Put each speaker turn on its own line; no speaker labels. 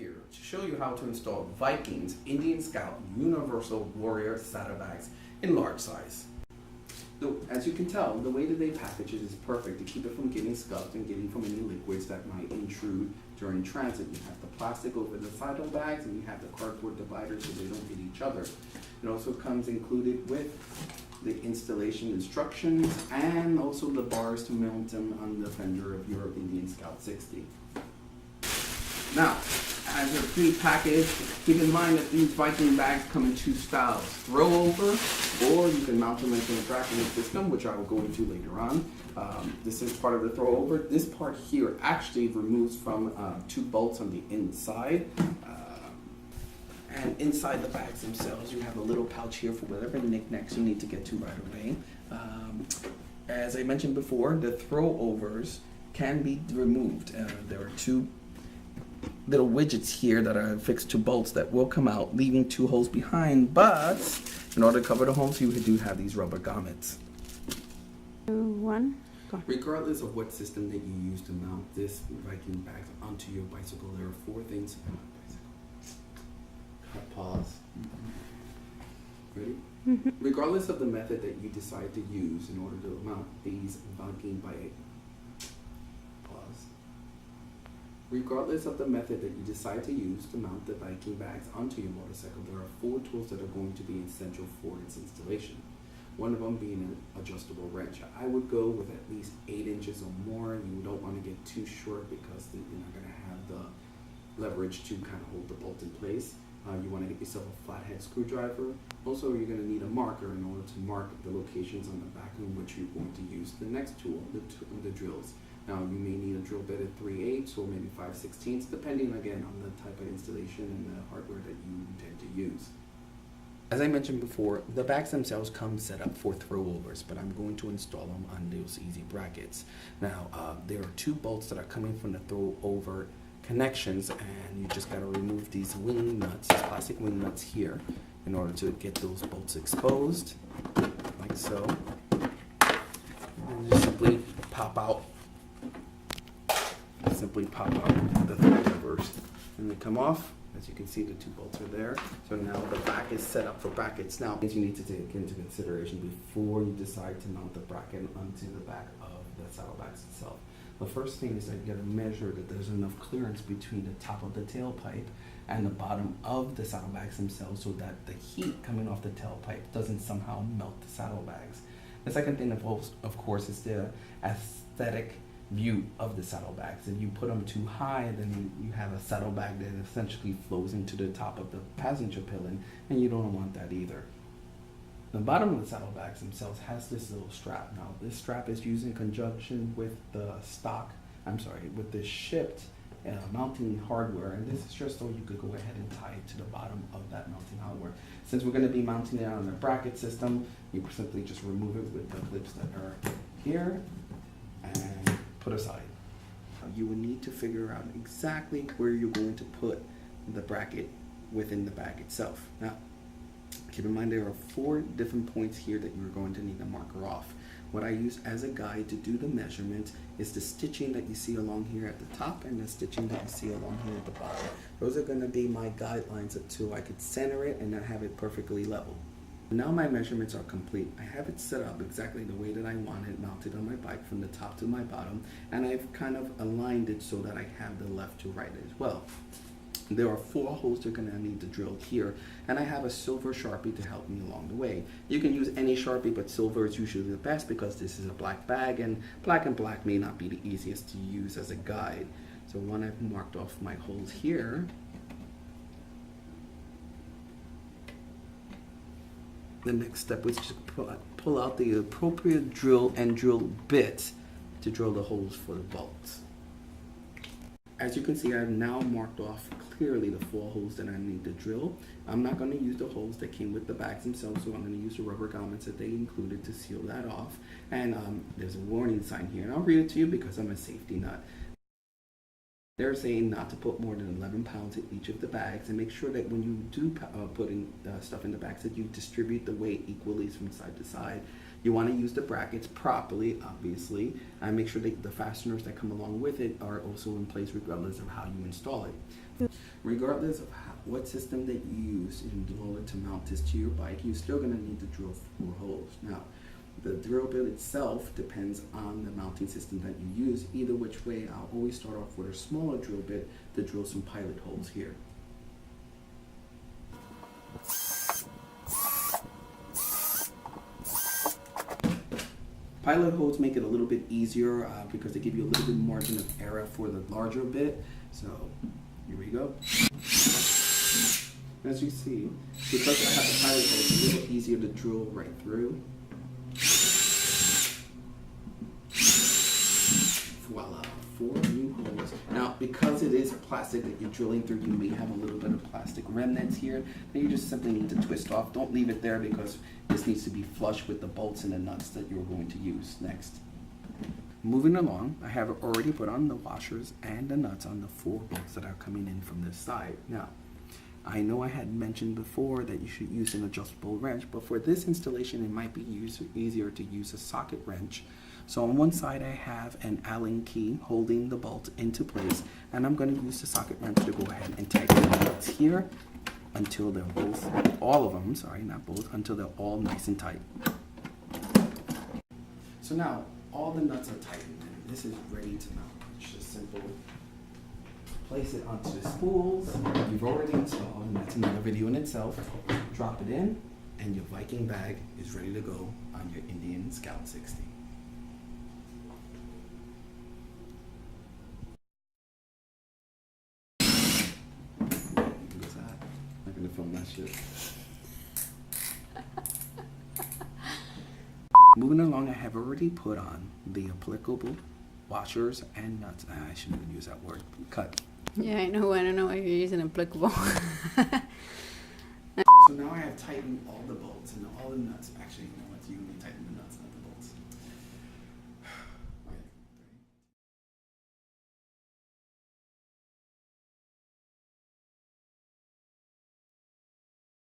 here to show you how to install Vikings Indian Scout Universal Warrior saddlebags in large size. So as you can tell, the way that they package it is perfect to keep it from getting scuffed and getting from any liquids that might intrude during transit. You have the plastic over the saddlebags and you have the cardboard dividers so they don't hit each other. It also comes included with the installation instructions and also the bars to mount them on the fender of your Indian Scout 60. Now, as a pre-package, keep in mind that these Viking bags come in two styles: throw over, or you can mount them into a tracking system, which I will go into later on. This is part of the throw over. This part here actually removes from two bolts on the inside. And inside the bags themselves, you have a little pouch here for whatever knickknacks you need to get to right away. As I mentioned before, the throw overs can be removed. There are two little widgets here that are affixed to bolts that will come out, leaving two holes behind, but in order to cover the holes, you do have these rubber grommets. Regardless of what system that you use to mount this Viking bag onto your bicycle, there are four things. Pause. Ready? Regardless of the method that you decide to use in order to mount these Viking bag. Pause. Regardless of the method that you decide to use to mount the Viking bags onto your motorcycle, there are four tools that are going to be essential for its installation. One of them being an adjustable wrench. I would go with at least 8 inches or more. You don't want to get too short because you're not going to have the leverage to kind of hold the bolt in place. You want to get yourself a flathead screwdriver. Also, you're going to need a marker in order to mark the locations on the back in which you're going to use the next tool, the drills. Now, you may need a drill bit at 3/8 or maybe 5/16, depending again on the type of installation and the hardware that you intend to use. As I mentioned before, the bags themselves come set up for throw overs, but I'm going to install them on those easy brackets. Now, there are two bolts that are coming from the throw over connections, and you just got to remove these wing nuts, these plastic wing nuts here, in order to get those bolts exposed, like so. And just simply pop out the throw overs, and they come off. As you can see, the two bolts are there. So now the back is set up for brackets. Now, things you need to take into consideration before you decide to mount the bracket onto the back of the saddlebags itself. The first thing is that you got to measure that there's enough clearance between the top of the tailpipe and the bottom of the saddlebags themselves so that the heat coming off the tailpipe doesn't somehow melt the saddlebags. The second thing, of course, is the aesthetic view of the saddlebags. If you put them too high, then you have a saddlebag that essentially flows into the top of the passenger pillar, and you don't want that either. The bottom of the saddlebags themselves has this little strap. Now, this strap is used in conjunction with the with the shipped mounting hardware, and this is just so you could go ahead and tie it to the bottom of that mounting hardware. Since we're going to be mounting it on a bracket system, you simply just remove it with the clips that are here and put aside. You will need to figure out exactly where you're going to put the bracket within the bag itself. Now, keep in mind there are 4 different points here that you're going to need to marker off. What I use as a guide to do the measurement is the stitching that you see along here at the top and the stitching that you see along here at the bottom. Those are going to be my guidelines so I could center it and not have it perfectly level. Now my measurements are complete. I have it set up exactly the way that I want it mounted on my bike from the top to my bottom, and I've kind of aligned it so that I have the left to right as well. There are 4 holes you're going to need to drill here, and I have a silver Sharpie to help me along the way. You can use any Sharpie, but silver is usually the best because this is a black bag, and black may not be the easiest to use as a guide. So when I've marked off my holes here, the next step was to pull out the appropriate drill and drill bit to drill the holes for the bolts. As you can see, I've now marked off clearly the 4 holes that I need to drill. I'm not going to use the holes that came with the bags themselves, so I'm going to use the rubber grommets that they included to seal that off. And there's a warning sign here, and I'll read it to you because I'm a safety nut. They're saying not to put more than 11 pounds in each of the bags, and make sure that when you do put in stuff in the bags that you distribute the weight equally from side to side. You want to use the brackets properly, obviously, and make sure that the fasteners that come along with it are also in place regardless of how you install it. Regardless of what system that you use in order to mount this to your bike, you're still going to need to drill 4 holes. Now, the drill bit itself depends on the mounting system that you use. Either which way, I'll always start off with a smaller drill bit to drill some pilot holes here. Pilot holes make it a little bit easier because they give you a little bit margin of error for the larger bit. So here we go. As you see, because I have the pilot hole, it's a little easier to drill right through. Voila, 4 new holes. Now, because it is plastic that you're drilling through, you may have a little bit of plastic remnants here that you just simply need to twist off. Don't leave it there because this needs to be flush with the bolts and the nuts that you're going to use next. Moving along, I have already put on the washers and the nuts on the 4 bolts that are coming in from this side. Now, I know I had mentioned before that you should use an adjustable wrench, but for this installation, it might be easier to use a socket wrench. So on one side, I have an Allen key holding the bolt into place, and I'm going to use the socket wrench to go ahead and tighten the nuts here until they're all of them, sorry, not both, until they're all nice and tight. So now, all the nuts are tightened, and this is ready to mount. It's just simple. Place it onto the spools you've already installed, and that's another video in itself. Drop it in, and your Viking bag is ready to go on your Indian Scout 60. I'm gonna film that shit. Moving along, I have already put on the applicable washers and nuts. I shouldn't even use that word. Cut.
Yeah, I know. I don't know why you're using applicable.
So now I have tightened all the bolts and all the nuts. Actually, you know what? You need to tighten the nuts, not the bolts.